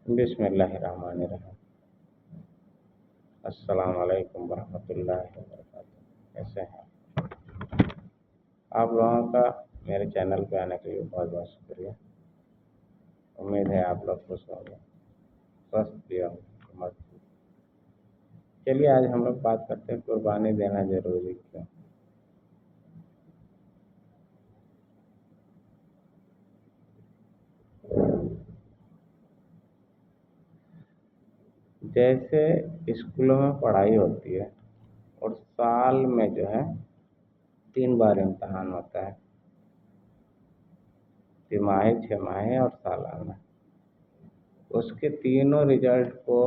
بسم اللہ الرحمن الرحیم۔ السلام علیکم ورحمۃ اللہ وبرکاتہ۔ کیسے ہیں آپ لوگوں کا؟ میرے چینل پہ آنے کے لیے بہت بہت شکریہ۔ امید ہے آپ لوگ خوش ہوں گے، سوستھ بھی ہوں گے، مست بھی۔ چلیے آج ہم لوگ بات کرتے ہیں قربانی دینا ضروری کیوں۔ جیسے اسکولوں میں پڑھائی ہوتی ہے اور سال میں جو ہے 3 بار امتحان ہوتا ہے، تیماہی، 6 ماہی اور سالانہ۔ اس کے تینوں رزلٹ کو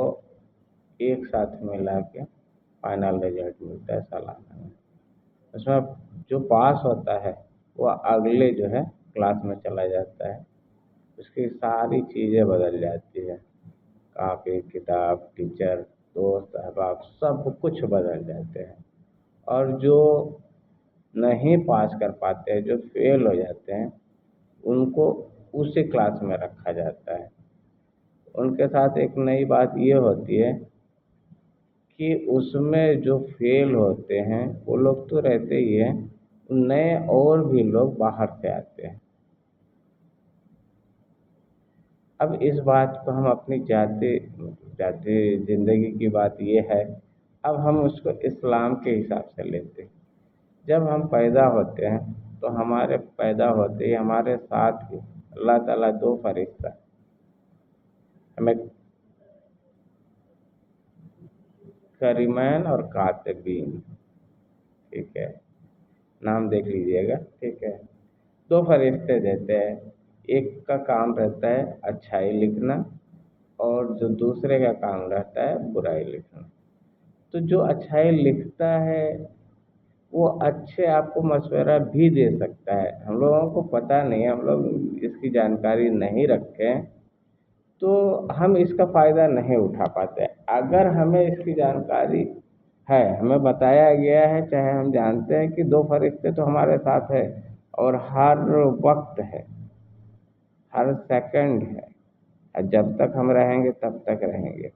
ایک ساتھ ملا کے فائنل رزلٹ ملتا ہے سالانہ میں۔ اس میں جو پاس ہوتا ہے وہ اگلے جو ہے کلاس میں چلا جاتا ہے، اس کی ساری چیزیں بدل جاتی ہے، کاپی، کتاب، ٹیچر، دوست، احباب، سب کچھ بدل جاتے ہیں۔ اور جو نہیں پاس کر پاتے ہیں، جو فیل ہو جاتے ہیں، ان کو اسی کلاس میں رکھا جاتا ہے۔ ان کے ساتھ ایک نئی بات یہ ہوتی ہے کہ اس میں جو فیل ہوتے ہیں وہ لوگ تو رہتے ہی ہیں، نئے اور بھی لوگ باہر سے آتے ہیں۔ اب اس بات کو ہم اپنی ذاتی زندگی کی بات یہ ہے، اب ہم اس کو اسلام کے حساب سے لیتے ہیں۔ جب ہم پیدا ہوتے ہیں تو ہمارے پیدا ہوتے ہی ہمارے ساتھ ہی اللہ تعالیٰ 2 فرشتہ ہمیں کریمین اور کاتبین، ٹھیک ہے، نام دیکھ لیجئے گا، ٹھیک ہے، 2 فرشتے دیتے ہیں۔ ایک کا کام رہتا ہے اچھائی لکھنا اور جو دوسرے کا کام رہتا ہے برائی لکھنا۔ تو جو اچھائی لکھتا ہے وہ اچھے آپ کو مشورہ بھی دے سکتا ہے۔ ہم لوگوں کو پتہ نہیں، ہم لوگ اس کی جانکاری نہیں رکھے تو ہم اس کا فائدہ نہیں اٹھا پاتے۔ اگر ہمیں اس کی جانکاری ہے، ہمیں بتایا گیا ہے، چاہے ہم جانتے ہیں کہ 2 فرشتے تو ہمارے ساتھ ہے اور ہر وقت ہے، ہر سیکنڈ ہے، اور جب تک ہم رہیں گے تب تک رہیں گے۔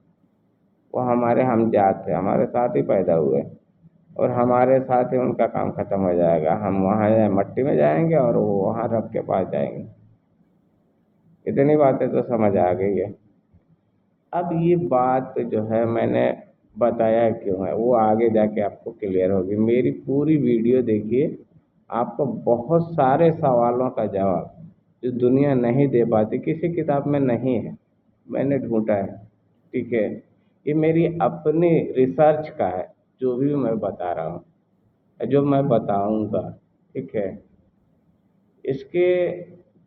وہ ہمارے ہم جات ہیں، ہمارے ساتھ ہی پیدا ہوئے اور ہمارے ساتھ ہی ان کا کام ختم ہو جائے گا۔ ہم وہاں مٹی میں جائیں گے اور وہ وہاں رب کے پاس جائیں گے۔ اتنی باتیں تو سمجھ آ گئی ہے۔ اب یہ بات جو ہے میں نے بتایا کیوں ہے، وہ آگے جا کے آپ کو کلیئر ہوگی۔ میری پوری ویڈیو دیکھیے، آپ کو بہت سارے سوالوں کا جواب جو دنیا نہیں دے پاتی، کسی کتاب میں نہیں ہے، میں نے ڈھونڈا ہے، ٹھیک ہے۔ یہ میری اپنی ریسرچ کا ہے، جو بھی میں بتا رہا ہوں، جو میں بتاؤں گا، ٹھیک ہے۔ اس کے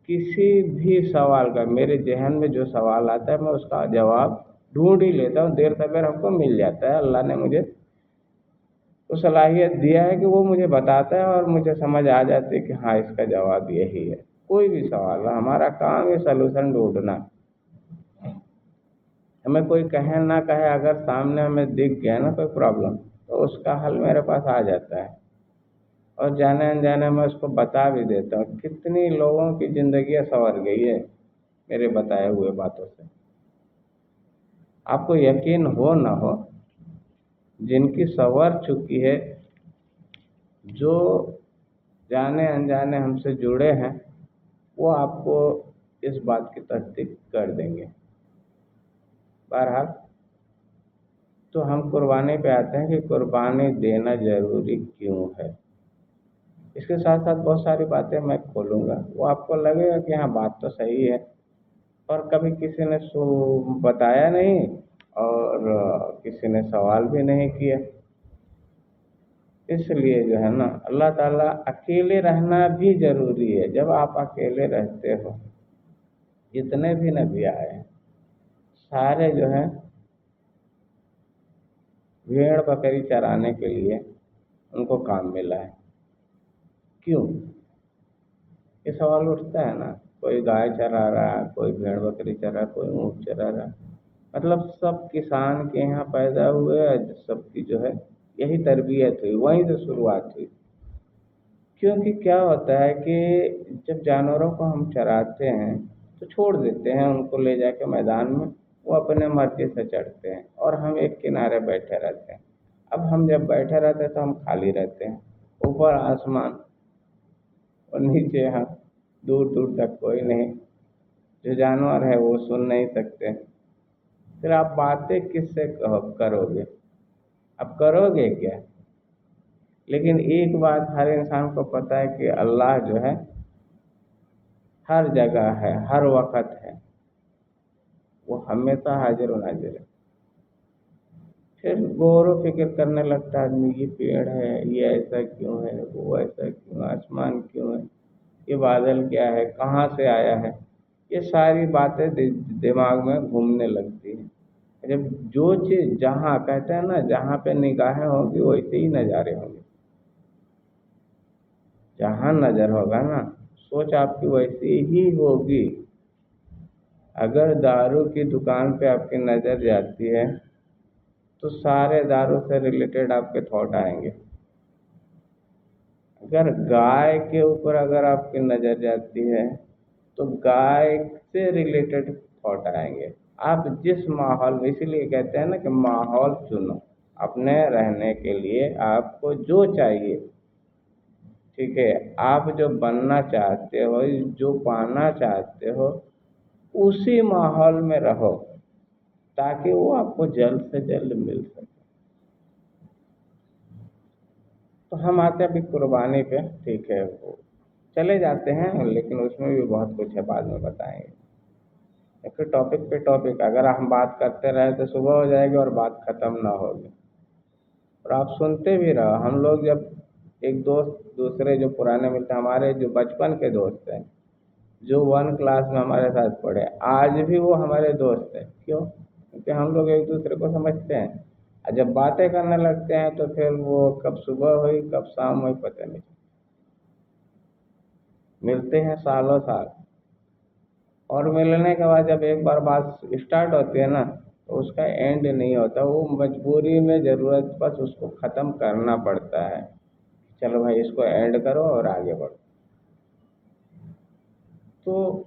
کسی بھی سوال کا میرے ذہن میں جو سوال آتا ہے میں اس کا جواب ڈھونڈ ہی لیتا ہوں، دیر سبیر ہم کو مل جاتا ہے۔ اللہ نے مجھے وہ صلاحیت دیا ہے کہ وہ مجھے بتاتا ہے اور مجھے سمجھ آ جاتی ہے کہ ہاں اس کا جواب یہی ہے۔ کوئی بھی سوال ہے، ہمارا کام ہے سلوشن ڈھونڈنا۔ ہمیں کوئی کہے نہ کہے، اگر سامنے ہمیں دکھ گیا نا کوئی پرابلم تو اس کا حل میرے پاس آ جاتا ہے، اور جانے انجانے میں اس کو بتا بھی دیتا ہوں۔ کتنی لوگوں کی زندگیاں سنور گئی ہے میرے بتائے ہوئے باتوں سے۔ آپ کو یقین ہو نہ ہو، جن کی سنور چکی ہے، جو جانے انجانے ہم سے جڑے ہیں، وہ آپ کو اس بات کی تصدیق کر دیں گے۔ بہرحال تو ہم قربانی پہ آتے ہیں کہ قربانی دینا ضروری کیوں ہے۔ اس کے ساتھ ساتھ بہت ساری باتیں میں کھولوں گا، وہ آپ کو لگے گا کہ ہاں بات تو صحیح ہے، اور کبھی کسی نے بتایا نہیں اور کسی نے سوال بھی نہیں کیا۔ اس لیے جو ہے نا اللہ تعالیٰ اکیلے رہنا بھی ضروری ہے۔ جب آپ اکیلے رہتے ہو، جتنے بھی نبی آئے ہیں سارے جو ہیں بھیڑ بکری چرانے کے لیے ان کو کام ملا ہے۔ کیوں؟ یہ سوال اٹھتا ہے نا، کوئی گائے چرا رہا ہے، کوئی بھیڑ بکری چرا رہا ہے، کوئی اونٹ چرا رہا ہے، مطلب سب کسان کے یہاں پیدا ہوئے، سب کی جو ہے یہی تربیت ہوئی، وہیں سے شروعات ہوئی۔ کیونکہ کیا ہوتا ہے کہ جب جانوروں کو ہم چراتے ہیں تو چھوڑ دیتے ہیں ان کو لے جا کے میدان میں، وہ اپنے مرضی سے چڑھتے ہیں اور ہم ایک کنارے بیٹھے رہتے ہیں۔ اب ہم جب بیٹھے رہتے ہیں تو ہم خالی رہتے ہیں، اوپر آسمان اور نیچے ہم، دور دور تک کوئی نہیں، جو جانور ہے وہ سن نہیں سکتے، پھر آپ باتیں کس سے کرو گے؟ اب کرو گے کیا؟ لیکن ایک بات ہر انسان کو پتہ ہے کہ اللہ جو ہے ہر جگہ ہے، ہر وقت ہے، وہ ہمیشہ حاضر و ناظر ہے۔ پھر غور و فکر کرنے لگتا ہے آدمی، یہ پیڑ ہے، یہ ایسا کیوں ہے، وہ ایسا کیوں، آسمان کیوں ہے، یہ بادل کیا ہے، کہاں سے آیا ہے، یہ ساری باتیں دماغ میں گھومنے لگتی ہیں۔ جب جو چیز جہاں کہتے ہیں نا، جہاں پہ نگاہیں ہوں گی ویسے ہی نظارے ہوں گے، جہاں نظر ہوگا نا سوچ آپ کی ویسی ہی ہوگی۔ اگر دارو کی دکان پہ آپ کی نظر جاتی ہے تو سارے دارو سے ریلیٹڈ آپ کے تھاٹ آئیں گے۔ اگر گائے کے اوپر اگر آپ کی نظر جاتی ہے تو گائے سے ریلیٹڈ تھاٹ آئیں گے۔ آپ جس ماحول میں، اسی لیے کہتے ہیں نا کہ ماحول چنو اپنے رہنے کے لیے، آپ کو جو چاہیے، ٹھیک ہے، آپ جو بننا چاہتے ہو، جو پانا چاہتے ہو، اسی ماحول میں رہو تاکہ وہ آپ کو جلد سے جلد مل سکے۔ تو ہم آتے ہیں ابھی قربانی پہ، ٹھیک ہے، وہ چلے جاتے ہیں لیکن اس میں بھی بہت کچھ ہے، بعد میں بتائیں گے۔ پھر ٹاپک پہ ٹاپک اگر ہم بات کرتے رہے تو صبح ہو جائے گی اور بات ختم نہ ہوگی، اور آپ سنتے بھی رہو۔ ہم لوگ جب ایک دوست دوسرے جو پرانے ملتے ہیں، ہمارے جو بچپن کے دوست ہیں، جو 1 کلاس میں ہمارے ساتھ پڑھے، آج بھی وہ ہمارے دوست ہیں۔ کیوں؟ کیونکہ ہم لوگ ایک دوسرے کو سمجھتے ہیں، اور جب باتیں کرنے لگتے ہیں تو پھر وہ کب صبح ہوئی کب شام ہوئی پتہ نہیں، ملتے ہیں سالوں سال، اور ملنے کے بعد جب ایک بار بات اسٹارٹ ہوتی ہے نا تو اس کا اینڈ نہیں ہوتا، وہ مجبوری میں ضرورت بس اس کو ختم کرنا پڑتا ہے، چلو بھائی اس کو اینڈ کرو اور آگے بڑھو۔ تو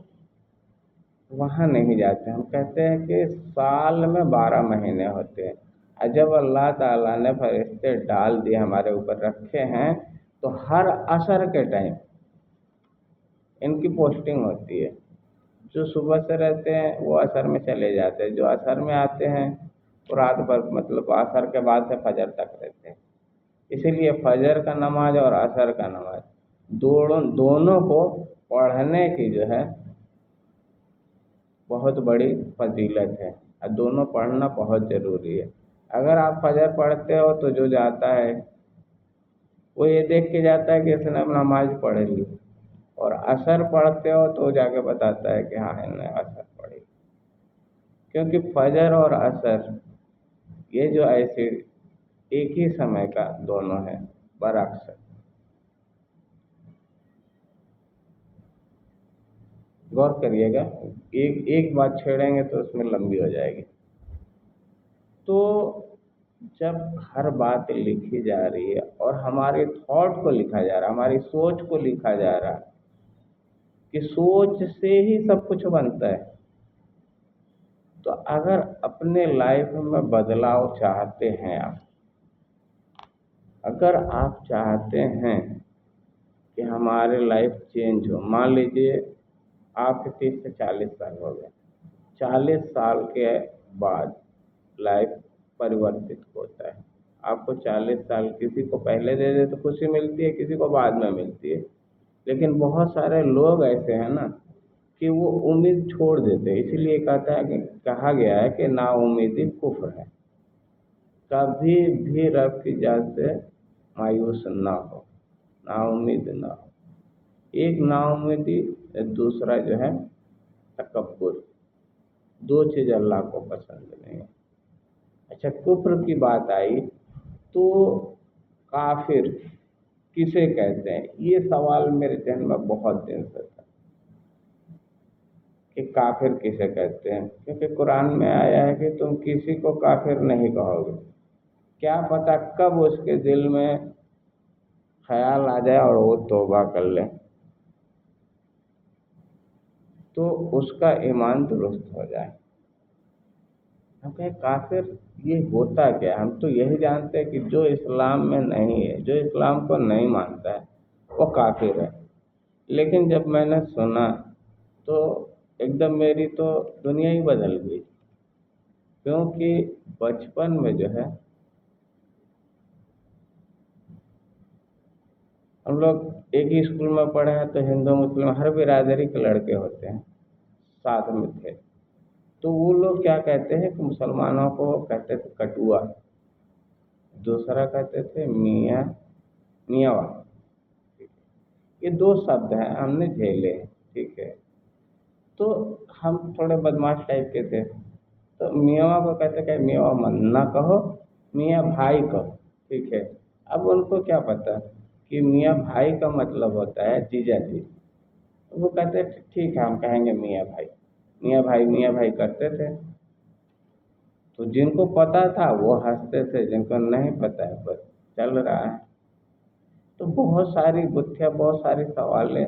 وہاں نہیں جاتے، ہم کہتے ہیں کہ سال میں 12 مہینے ہوتے ہیں، اور جب اللہ تعالیٰ نے فرشتے ڈال دیے ہمارے اوپر رکھے ہیں تو ہر عصر کے ٹائم ان کی پوسٹنگ ہوتی ہے۔ جو صبح سے رہتے ہیں وہ عصر میں چلے جاتے ہیں، جو عصر میں آتے ہیں وہ رات بھر، مطلب عصر کے بعد سے فجر تک رہتے ہیں۔ اسی لیے فجر کا نماز اور عصر کا نماز دونوں کو پڑھنے کی جو ہے بہت بڑی فضیلت ہے، اور دونوں پڑھنا بہت ضروری ہے۔ اگر آپ فجر پڑھتے ہو تو جو جاتا ہے وہ یہ دیکھ کے جاتا ہے کہ اس نے نماز پڑھ لی، اور عصر پڑھتے ہو تو جا کے بتاتا ہے کہ ہاں ہم نے عصر پڑھی، کیونکہ فجر اور عصر یہ جو ایسے ایک ہی سمے کا دونوں ہے، برعکس ہے۔ غور کریے گا، ایک بات چھیڑیں گے تو اس میں لمبی ہو جائے گی۔ تو جب ہر بات لکھی جا رہی ہے اور ہمارے تھاٹ کو لکھا جا رہا ہے، ہماری سوچ کو لکھا جا رہا ہے کہ سوچ سے ہی سب کچھ بنتا ہے، تو اگر اپنے لائف میں بدلاؤ چاہتے ہیں اگر آپ چاہتے ہیں کہ ہمارے لائف چینج ہو، مان لیجیے آپ کے 30 سے 40 سال ہو گئے، 40 سال کے بعد لائف پریورتت ہوتا ہے۔ آپ کو 40 سال کسی کو پہلے دے دے تو خوشی ملتی ہے، کسی کو بعد میں ملتی ہے، لیکن بہت سارے لوگ ایسے ہیں نا کہ وہ امید چھوڑ دیتے ہیں۔ اسی لیے کہا گیا ہے کہ نا امیدی کفر ہے، کبھی بھی رب کی ذات سے مایوس نہ ہو، نا امید نہ ہو۔ ایک نا امیدی، دوسرا جو ہے تکبر، دو چیز اللہ کو پسند نہیں ہے۔ اچھا، کفر کی بات آئی تو کافر کسے کہتے ہیں؟ یہ سوال میرے ذہن میں بہت دن سے تھا کہ کافر کسے کہتے ہیں، کیونکہ قرآن میں آیا ہے کہ تم کسی کو کافر نہیں کہو گے۔ کیا پتہ کب اس کے دل میں خیال آ جائے اور وہ توبہ کر لے تو اس کا ایمان درست ہو جائے۔ ہم کہیں کافر یہ ہوتا کیا؟ ہم تو یہی جانتے ہیں کہ جو اسلام میں نہیں ہے، جو اسلام کو نہیں مانتا ہے وہ کافر ہے۔ لیکن جب میں نے سنا تو ایک دم میری تو دنیا ہی بدل گئی، کیونکہ بچپن میں جو ہے ہم لوگ ایک ہی اسکول میں پڑھے ہیں، تو ہندو مسلم ہر برادری کے لڑکے ہوتے ہیں، ساتھ میں تھے۔ تو وہ لوگ کیا کہتے ہیں کہ مسلمانوں کو کہتے تھے کٹوا، دوسرا کہتے تھے میاں میاں۔ یہ دو شبد ہیں ہم نے جھیلے ہیں، ٹھیک ہے۔ تو ہم تھوڑے بدماش ٹائپ کے تھے، تو میاں کو کہتے کہ میاں من نہ کہو، میاں بھائی کہو، ٹھیک ہے۔ اب ان کو کیا پتا کہ میاں بھائی کا مطلب ہوتا ہے جیجا جی، وہ کہتے ٹھیک ہے ہم کہیں گے میاں بھائی، میاں بھائی میاں بھائی کرتے تھے۔ تو جن کو پتا تھا وہ ہنستے تھے، جن کو نہیں پتا ہے بس چل رہا ہے۔ تو بہت ساری گتھیاں، بہت ساری سوالیں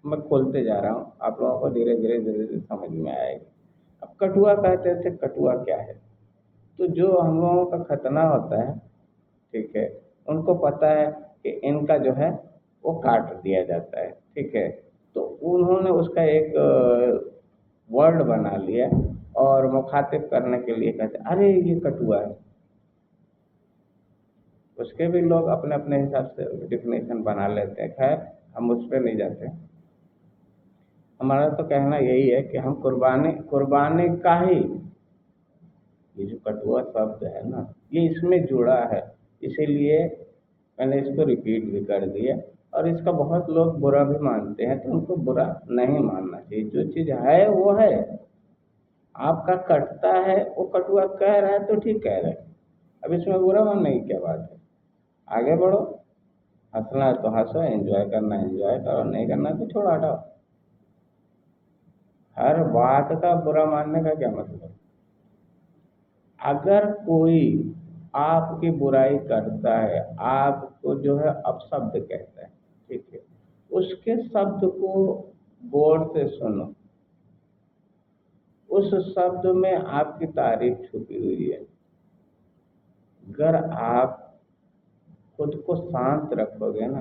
میں کھولتے جا رہا ہوں، آپ لوگوں کو دھیرے دھیرے دھیرے دھیرے سمجھ میں آئے گی۔ اب کٹوا کہتے تھے، کٹوا کیا ہے؟ تو جو ہم لوگوں کا ختنہ ہوتا ہے، ٹھیک ہے، ان کو پتا ہے کہ ان کا جو ہے وہ کاٹ دیا جاتا ہے، ٹھیک ہے۔ تو انہوں نے اس کا ایک ورڈ بنا لیا اور مخاطب کرنے کے لیے کہتے ارے یہ کٹوا ہے۔ اس کے بھی لوگ اپنے اپنے حساب سے ڈیفینیشن بنا لیتے ہیں، خیر ہم اس پہ نہیں جاتے۔ ہمارا تو کہنا یہی ہے کہ ہم قربانی کا ہی، یہ جو کٹوا شبد ہے نا یہ اس میں جڑا ہے، اسی لیے میں نے اس کو ریپیٹ بھی کر دیا۔ اور اس کا بہت لوگ برا بھی مانتے ہیں، تو ان کو برا نہیں ماننا چاہیے، جو چیز ہے وہ ہے۔ آپ کا کٹتا ہے، وہ کٹوا کہہ رہا ہے تو ٹھیک کہہ رہا ہے، اب اس میں برا ماننے کی کیا بات ہے؟ آگے بڑھو، ہنسنا ہے تو ہنسو، انجوائے کرنا ہے انجوائے کرو، نہیں کرنا تو چھوڑا ہٹاؤ۔ ہر بات کا برا ماننے کا کیا مطلب؟ اگر کوئی آپ کی برائی کرتا ہے، آپ کو جو ہے اپشبد کہتا ہے، ٹھیک ہے، اس کے شبد کو غور سے سنو، اس شبد میں آپ کی تعریف چھپی ہوئی ہے۔ اگر آپ خود کو شانت رکھو گے نا،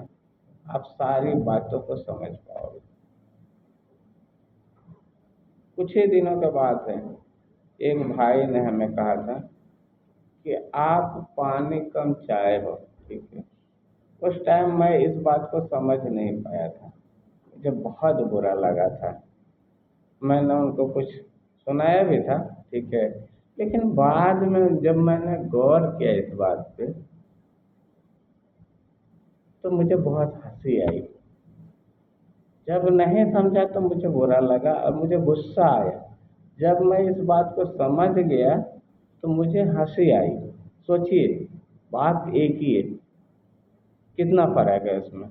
آپ ساری باتوں کو سمجھ پاؤ گے۔ کچھ ہی دنوں کے بعد ہے، ایک بھائی نے ہمیں کہا تھا کہ آپ پانی کم چائے ہو، ٹھیک ہے۔ اس ٹائم میں اس بات کو سمجھ نہیں پایا تھا، مجھے بہت برا لگا تھا۔ میں نے ان کو کچھ سنایا بھی تھا، ٹھیک ہے، لیکن بعد میں جب میں نے غور کیا اس بات پہ تو مجھے بہت ہنسی آئی۔ جب نہیں سمجھا تو مجھے برا لگا اور مجھے غصہ آیا۔ جب میں اس بات کو سمجھ گیا تو مجھے ہنسی آئی۔ سوچیے، بات ایک ہی ہے، کتنا فرق ہے اس میں۔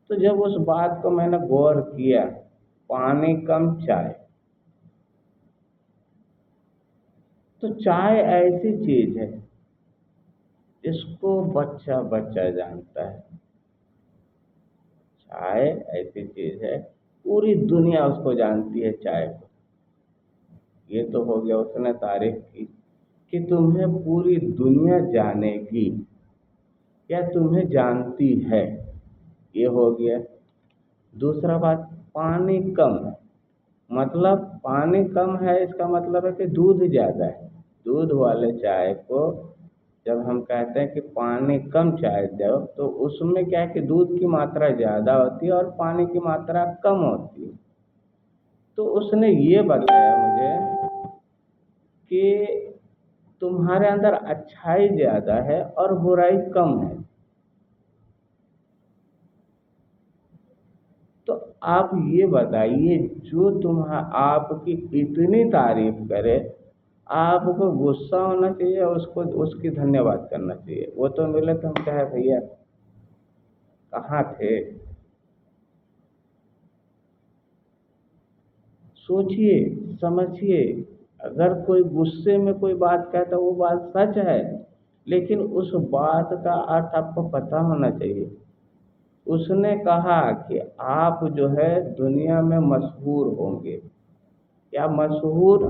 تو جب اس بات کو میں نے غور کیا، پانی کم چائے، تو چائے ایسی چیز ہے جس کو بچہ بچہ جانتا ہے۔ چائے ایسی چیز ہے، پوری دنیا اس کو جانتی ہے چائے کو۔ یہ تو ہو گیا اس نے تعریف کی کہ تمہیں پوری دنیا جانے گی یا تمہیں جانتی ہے، یہ ہو گیا۔ دوسرا بات، پانی کم ہے، مطلب پانی کم ہے، اس کا مطلب ہے کہ دودھ زیادہ ہے۔ دودھ والے چائے کو جب ہم کہتے ہیں کہ پانی کم چائے دو، تو اس میں کیا ہے کہ دودھ کی ماترا زیادہ ہوتی ہے اور پانی کی ماترا کم ہوتی ہے۔ تو اس نے یہ بتایا مجھے کہ تمہارے اندر اچھائی زیادہ ہے اور برائی کم ہے۔ تو آپ یہ بتائیے، جو آپ کی اتنی تعریف کرے، آپ کو غصہ ہونا چاہیے اور اس کی دھنیہ واد کرنا چاہیے؟ وہ تو ملے تو ہم کہے بھیا کہاں تھے؟ سوچئے سمجھیے، اگر کوئی غصے میں کوئی بات کہتا ہے وہ بات سچ ہے، لیکن اس بات کا ارتھ آپ کو پتہ ہونا چاہیے۔ اس نے کہا کہ آپ جو ہے دنیا میں مشہور ہوں گے، یا مشہور